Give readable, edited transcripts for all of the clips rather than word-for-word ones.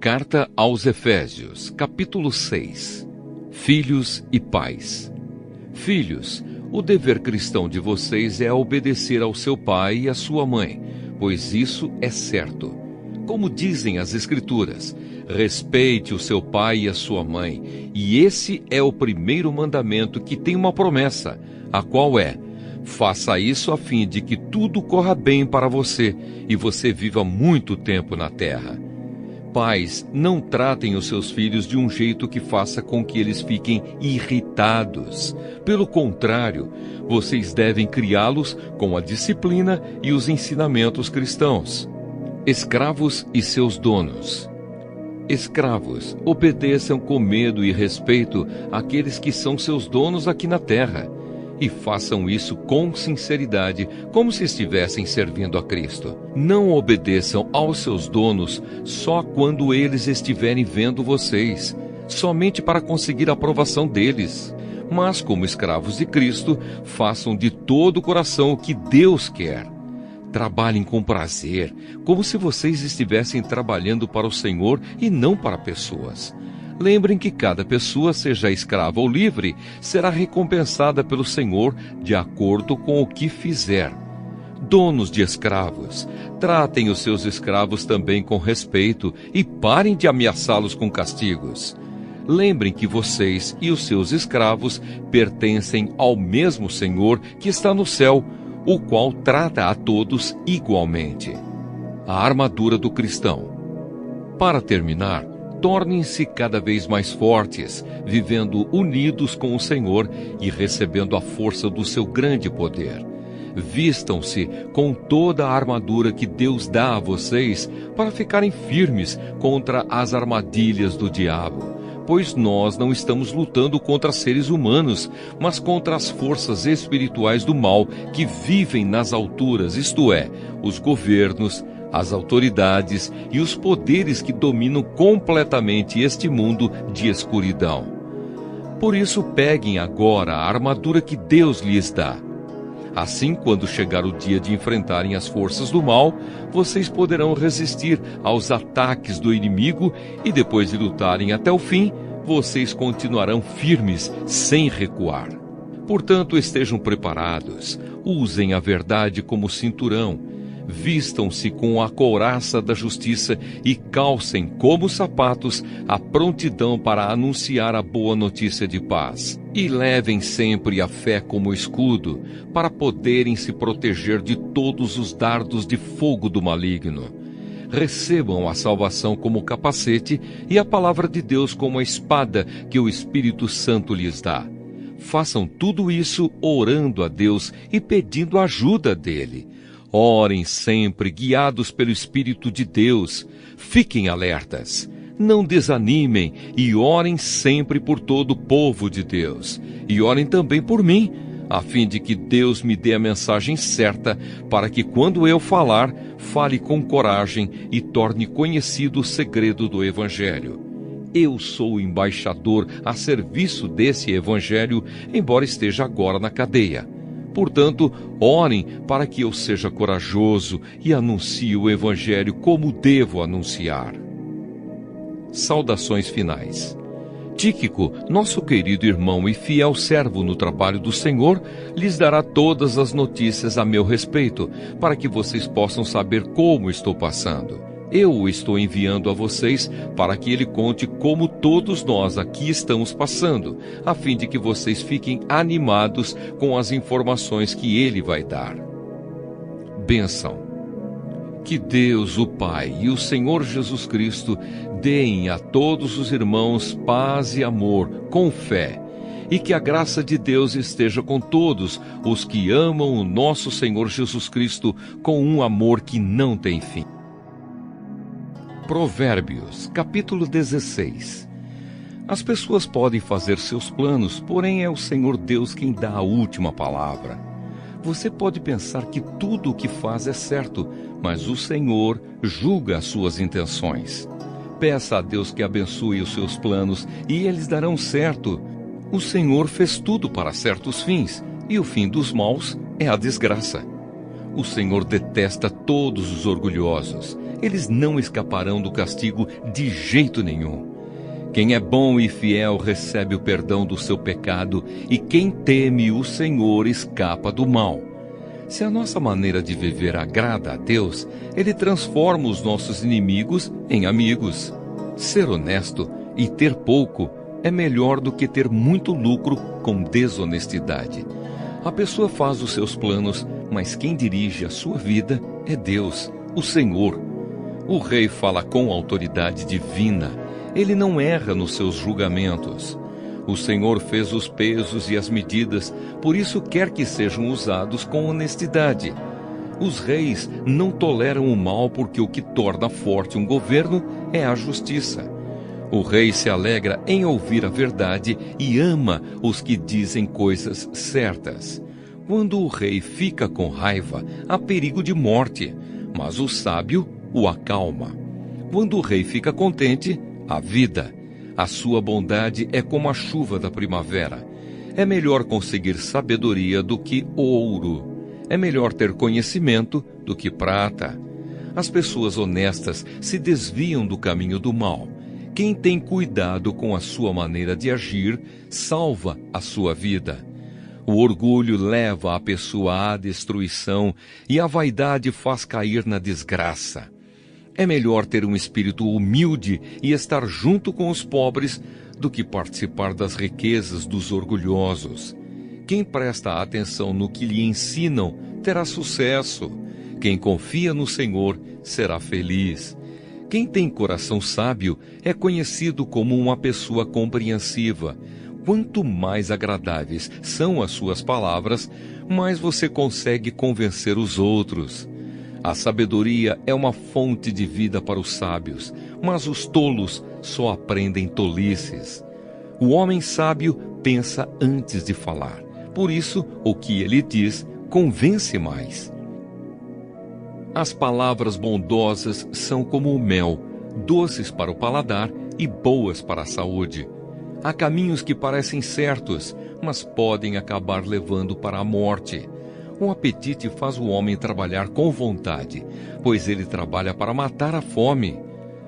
Carta aos Efésios, capítulo 6. Filhos e pais. Filhos, o dever cristão de vocês é obedecer ao seu pai e à sua mãe, pois isso é certo. Como dizem as Escrituras, respeite o seu pai e a sua mãe, e esse é o primeiro mandamento que tem uma promessa, a qual é: faça isso a fim de que tudo corra bem para você e você viva muito tempo na terra. Pais, não tratem os seus filhos de um jeito que faça com que eles fiquem irritados. Pelo contrário, vocês devem criá-los com a disciplina e os ensinamentos cristãos. Escravos e seus donos. Escravos, obedeçam com medo e respeito àqueles que são seus donos aqui na terra. E façam isso com sinceridade, como se estivessem servindo a Cristo. Não obedeçam aos seus donos só quando eles estiverem vendo vocês, somente para conseguir a aprovação deles. Mas, como escravos de Cristo, façam de todo o coração o que Deus quer. Trabalhem com prazer, como se vocês estivessem trabalhando para o Senhor e não para pessoas. Lembrem que cada pessoa, seja escrava ou livre, será recompensada pelo Senhor de acordo com o que fizer. Donos de escravos, tratem os seus escravos também com respeito e parem de ameaçá-los com castigos. Lembrem que vocês e os seus escravos pertencem ao mesmo Senhor que está no céu, o qual trata a todos igualmente. A armadura do cristão. Para terminar, tornem-se cada vez mais fortes, vivendo unidos com o Senhor e recebendo a força do seu grande poder. Vistam-se com toda a armadura que Deus dá a vocês para ficarem firmes contra as armadilhas do diabo. Pois nós não estamos lutando contra seres humanos, mas contra as forças espirituais do mal que vivem nas alturas, isto é, os governos, as autoridades e os poderes que dominam completamente este mundo de escuridão. Por isso, peguem agora a armadura que Deus lhes dá. Assim, quando chegar o dia de enfrentarem as forças do mal, vocês poderão resistir aos ataques do inimigo e, depois de lutarem até o fim, vocês continuarão firmes sem recuar. Portanto, estejam preparados, usem a verdade como cinturão, vistam-se com a couraça da justiça e calcem como sapatos a prontidão para anunciar a boa notícia de paz. E levem sempre a fé como escudo, para poderem se proteger de todos os dardos de fogo do maligno. Recebam a salvação como capacete e a palavra de Deus como a espada que o Espírito Santo lhes dá. Façam tudo isso orando a Deus e pedindo ajuda dele. Orem sempre, guiados pelo Espírito de Deus. Fiquem alertas. Não desanimem e orem sempre por todo o povo de Deus. E orem também por mim, a fim de que Deus me dê a mensagem certa, para que quando eu falar, fale com coragem e torne conhecido o segredo do Evangelho. Eu sou o embaixador a serviço desse Evangelho, embora esteja agora na cadeia. Portanto, orem para que eu seja corajoso e anuncie o Evangelho como devo anunciar. Saudações finais. Tíquico, nosso querido irmão e fiel servo no trabalho do Senhor, lhes dará todas as notícias a meu respeito, para que vocês possam saber como estou passando. Eu o estou enviando a vocês para que ele conte como todos nós aqui estamos passando, a fim de que vocês fiquem animados com as informações que ele vai dar. Bênção. Que Deus, o Pai e o Senhor Jesus Cristo deem a todos os irmãos paz e amor com fé, e que a graça de Deus esteja com todos os que amam o nosso Senhor Jesus Cristo com um amor que não tem fim. Provérbios, capítulo 16. As pessoas podem fazer seus planos, porém é o Senhor Deus quem dá a última palavra. Você pode pensar que tudo o que faz é certo, mas o Senhor julga as suas intenções. Peça a Deus que abençoe os seus planos e eles darão certo. O Senhor fez tudo para certos fins, e o fim dos maus é a desgraça. O Senhor detesta todos os orgulhosos. Eles não escaparão do castigo de jeito nenhum. Quem é bom e fiel recebe o perdão do seu pecado, e quem teme o Senhor escapa do mal. Se a nossa maneira de viver agrada a Deus, Ele transforma os nossos inimigos em amigos. Ser honesto e ter pouco é melhor do que ter muito lucro com desonestidade. A pessoa faz os seus planos, mas quem dirige a sua vida é Deus, o Senhor. O rei fala com autoridade divina. Ele não erra nos seus julgamentos. O Senhor fez os pesos e as medidas, por isso quer que sejam usados com honestidade. Os reis não toleram o mal, porque o que torna forte um governo é a justiça. O rei se alegra em ouvir a verdade e ama os que dizem coisas certas. Quando o rei fica com raiva, há perigo de morte, mas o sábio o acalma. Quando o rei fica contente, há vida. A sua bondade é como a chuva da primavera. É melhor conseguir sabedoria do que ouro. É melhor ter conhecimento do que prata. As pessoas honestas se desviam do caminho do mal. Quem tem cuidado com a sua maneira de agir, salva a sua vida. O orgulho leva a pessoa à destruição e a vaidade faz cair na desgraça. É melhor ter um espírito humilde e estar junto com os pobres do que participar das riquezas dos orgulhosos. Quem presta atenção no que lhe ensinam terá sucesso. Quem confia no Senhor será feliz. Quem tem coração sábio é conhecido como uma pessoa compreensiva. Quanto mais agradáveis são as suas palavras, mais você consegue convencer os outros. A sabedoria é uma fonte de vida para os sábios, mas os tolos só aprendem tolices. O homem sábio pensa antes de falar. Por isso, o que ele diz convence mais. As palavras bondosas são como o mel, doces para o paladar e boas para a saúde. Há caminhos que parecem certos, mas podem acabar levando para a morte. O apetite faz o homem trabalhar com vontade, pois ele trabalha para matar a fome.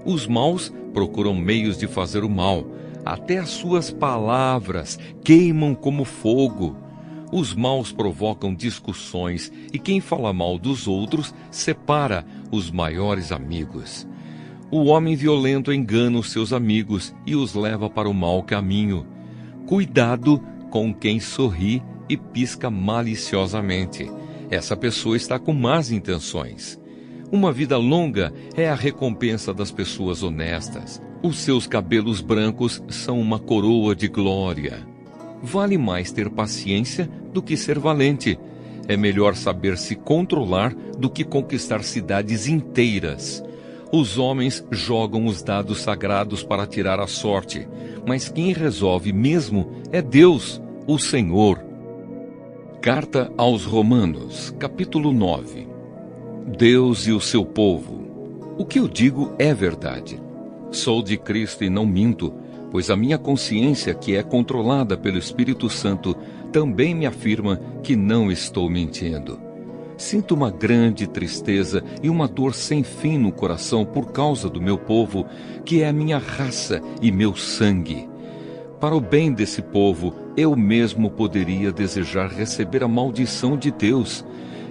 Os maus procuram meios de fazer o mal. Até as suas palavras queimam como fogo. Os maus provocam discussões, e quem fala mal dos outros separa os maiores amigos. O homem violento engana os seus amigos e os leva para o mau caminho. Cuidado com quem sorri e pisca maliciosamente. Essa pessoa está com más intenções. Uma vida longa é a recompensa das pessoas honestas. Os seus cabelos brancos são uma coroa de glória. Vale mais ter paciência do que ser valente. É melhor saber se controlar do que conquistar cidades inteiras. Os homens jogam os dados sagrados para tirar a sorte, mas quem resolve mesmo é Deus, o Senhor. Carta aos Romanos, capítulo 9. Deus e o seu povo. O que eu digo é verdade. Sou de Cristo e não minto, pois a minha consciência, que é controlada pelo Espírito Santo, também me afirma que não estou mentindo. Sinto uma grande tristeza e uma dor sem fim no coração por causa do meu povo, que é a minha raça e meu sangue. Para o bem desse povo, eu mesmo poderia desejar receber a maldição de Deus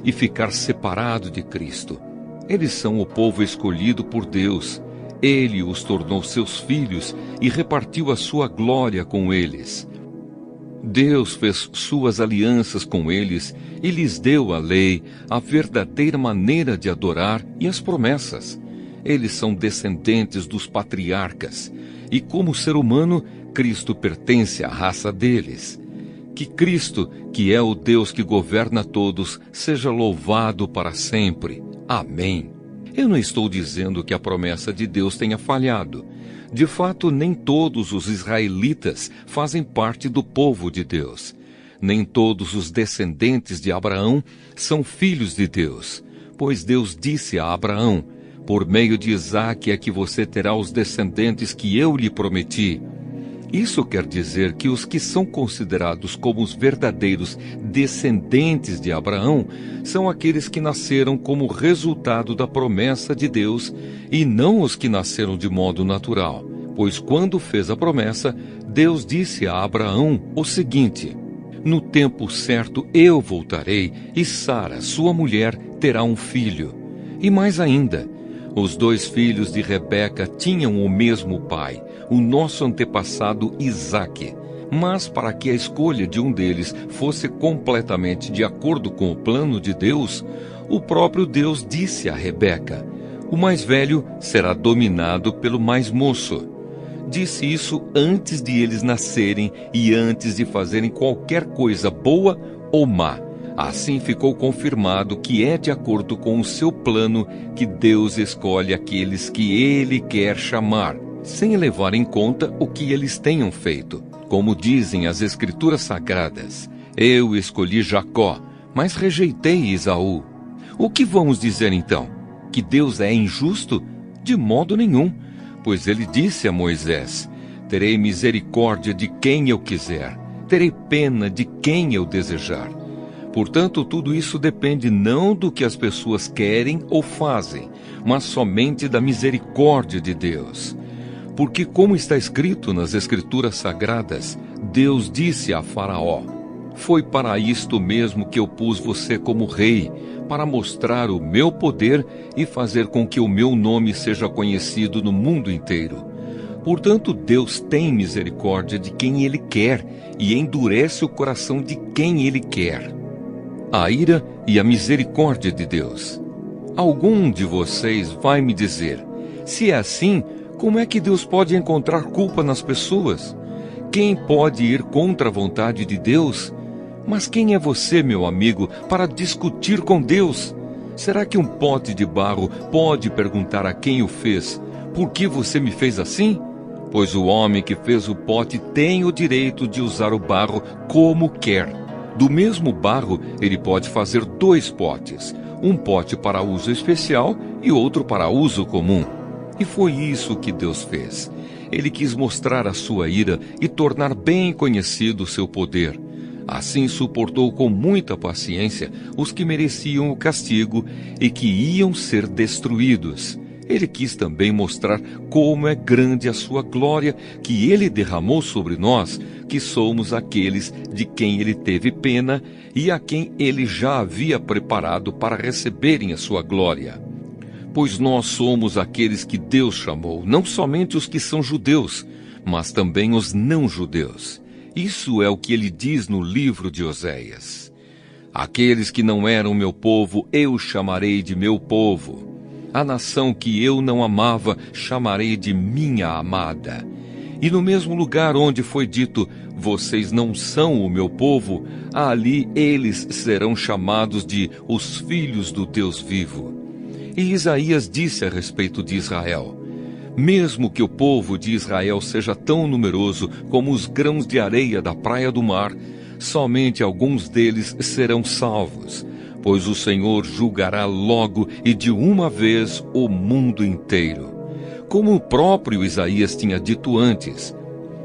e ficar separado de Cristo. Eles são o povo escolhido por Deus. Ele os tornou seus filhos e repartiu a sua glória com eles. Deus fez suas alianças com eles e lhes deu a lei, a verdadeira maneira de adorar e as promessas. Eles são descendentes dos patriarcas, e como ser humano, Cristo pertence à raça deles. Que Cristo, que é o Deus que governa todos, seja louvado para sempre. Amém. Eu não estou dizendo que a promessa de Deus tenha falhado. De fato, nem todos os israelitas fazem parte do povo de Deus. Nem todos os descendentes de Abraão são filhos de Deus. Pois Deus disse a Abraão: por meio de Isaque é que você terá os descendentes que eu lhe prometi. Isso quer dizer que os que são considerados como os verdadeiros descendentes de Abraão são aqueles que nasceram como resultado da promessa de Deus e não os que nasceram de modo natural. Pois quando fez a promessa, Deus disse a Abraão o seguinte: no tempo certo eu voltarei e Sara, sua mulher, terá um filho. E mais ainda, os 2 filhos de Rebeca tinham o mesmo pai, o nosso antepassado Isaque. Mas para que a escolha de um deles fosse completamente de acordo com o plano de Deus, o próprio Deus disse a Rebeca: o mais velho será dominado pelo mais moço. Disse isso antes de eles nascerem e antes de fazerem qualquer coisa boa ou má. Assim ficou confirmado que é de acordo com o seu plano que Deus escolhe aqueles que Ele quer chamar, sem levar em conta o que eles tenham feito. Como dizem as Escrituras Sagradas: eu escolhi Jacó, mas rejeitei Esaú. O que vamos dizer então? Que Deus é injusto? De modo nenhum. Pois ele disse a Moisés: terei misericórdia de quem eu quiser, terei pena de quem eu desejar. Portanto, tudo isso depende não do que as pessoas querem ou fazem, mas somente da misericórdia de Deus. Porque, como está escrito nas Escrituras Sagradas, Deus disse a Faraó: foi para isto mesmo que eu pus você como rei, para mostrar o meu poder e fazer com que o meu nome seja conhecido no mundo inteiro. Portanto, Deus tem misericórdia de quem Ele quer e endurece o coração de quem Ele quer. A ira e a misericórdia de Deus. Algum de vocês vai me dizer: se é assim, como é que Deus pode encontrar culpa nas pessoas? Quem pode ir contra a vontade de Deus? Mas quem é você, meu amigo, para discutir com Deus? Será que um pote de barro pode perguntar a quem o fez: por que você me fez assim? Pois o homem que fez o pote tem o direito de usar o barro como quer. Do mesmo barro, ele pode fazer 2 potes, um pote para uso especial e outro para uso comum. E foi isso que Deus fez. Ele quis mostrar a sua ira e tornar bem conhecido o seu poder. Assim suportou com muita paciência os que mereciam o castigo e que iam ser destruídos. Ele quis também mostrar como é grande a sua glória que Ele derramou sobre nós, que somos aqueles de quem Ele teve pena e a quem Ele já havia preparado para receberem a sua glória. Pois nós somos aqueles que Deus chamou, não somente os que são judeus, mas também os não-judeus. Isso é o que ele diz no livro de Oséias: aqueles que não eram meu povo, eu chamarei de meu povo. A nação que eu não amava, chamarei de minha amada. E no mesmo lugar onde foi dito: vocês não são o meu povo, ali eles serão chamados de os filhos do Deus vivo. E Isaías disse a respeito de Israel: mesmo que o povo de Israel seja tão numeroso como os grãos de areia da praia do mar, somente alguns deles serão salvos, pois o Senhor julgará logo e de uma vez o mundo inteiro. Como o próprio Isaías tinha dito antes: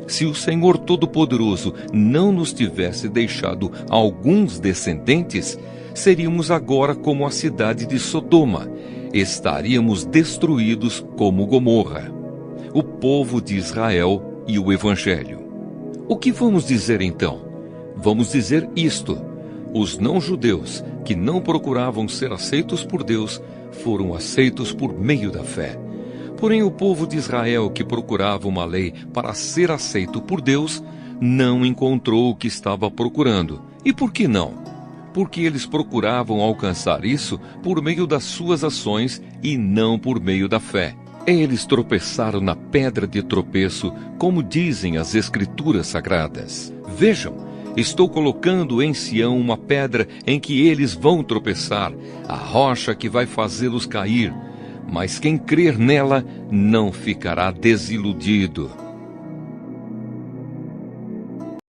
se o Senhor Todo-Poderoso não nos tivesse deixado alguns descendentes, seríamos agora como a cidade de Sodoma, estaríamos destruídos como Gomorra. O povo de Israel e o Evangelho. O que vamos dizer então? Vamos dizer isto: os não-judeus, que não procuravam ser aceitos por Deus, foram aceitos por meio da fé. Porém, o povo de Israel, que procurava uma lei para ser aceito por Deus, não encontrou o que estava procurando. E por que não? Porque eles procuravam alcançar isso por meio das suas ações e não por meio da fé. Eles tropeçaram na pedra de tropeço, como dizem as Escrituras Sagradas. Vejam, estou colocando em Sião uma pedra em que eles vão tropeçar, a rocha que vai fazê-los cair. Mas quem crer nela não ficará desiludido.